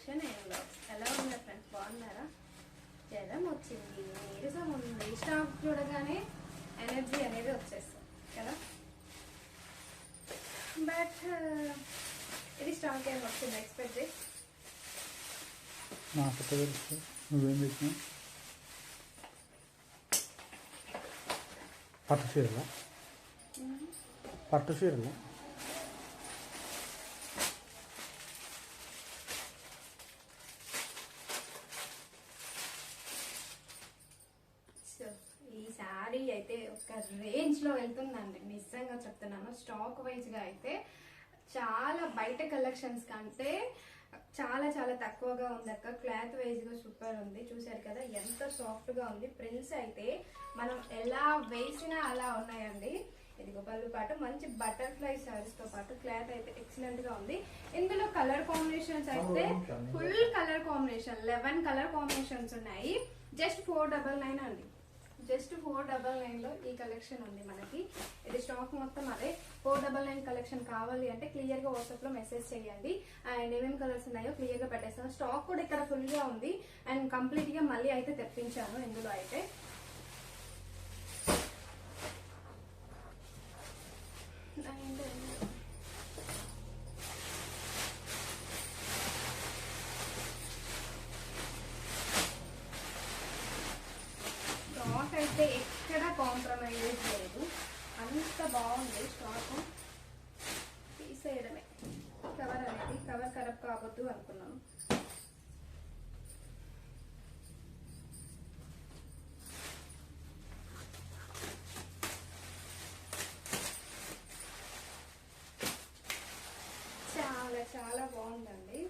Collection ఎలా ఉన్నారు friends, బాగున్నారా? జ్వరం వచ్చింది, నీరసం ఉంది, స్టాక్ చూడగానే ఎనర్జీ అనేది వచ్చేస్తుంది కదా. బట్ ఇది స్టాక్ ఏం వచ్చింది ఎక్స్పెక్ట్ చేసి నాకు తెలుసు. నువ్వేం పెట్టినా పట్టు చీరలా పట్టు చీరలా ఈ శారీ అయితే ఒక రేంజ్ లో వెళ్తుందండి, నిజంగా చెప్తున్నాను. స్టాక్ వైజ్ గా అయితే చాలా బయట కలెక్షన్స్ కంటే చాలా చాలా తక్కువగా ఉంది అక్క. క్లాత్ వైజ్ గా సూపర్ ఉంది, చూసారు కదా ఎంత సాఫ్ట్ గా ఉంది. ప్రింట్స్ అయితే మనం ఎలా వేసినా అలా ఉన్నాయండి. ఇదిగో పళ్ళు పాటు మంచి బటర్ఫ్లై సారీస్ తో పాటు క్లాత్ అయితే ఎక్సలెంట్ గా ఉంది. ఇందులో కలర్ కాంబినేషన్స్ అయితే full colour combination 11 colour combinations ఉన్నాయి. జస్ట్ 499 అండి, జస్ట్ 499 లో ఈ కలెక్షన్ ఉంది మనకి. ఇది స్టాక్ మొత్తం అదే. 499 కలెక్షన్ కావాలి అంటే క్లియర్ గా వాట్సాప్ లో మెసేజ్ చేయండి. అండ్ ఏమేమి కలర్స్ ఉన్నాయో క్లియర్ గా పెట్టేస్తాను. స్టాక్ కూడా ఇక్కడ ఫుల్ గా ఉంది అండ్ కంప్లీట్ గా మళ్ళీ అయితే తెప్పించాను ఇందులో అయితే. స్టాక్ అయితే ఎక్కడ కాంప్రమైజ్ లేదు, అంత బాగుంది స్టాక్. తీసేయడమే కవర్ అనేది, కవర్ ఖరాబ్ కావద్దు అనుకున్నాను. చాలా చాలా బాగుందండి.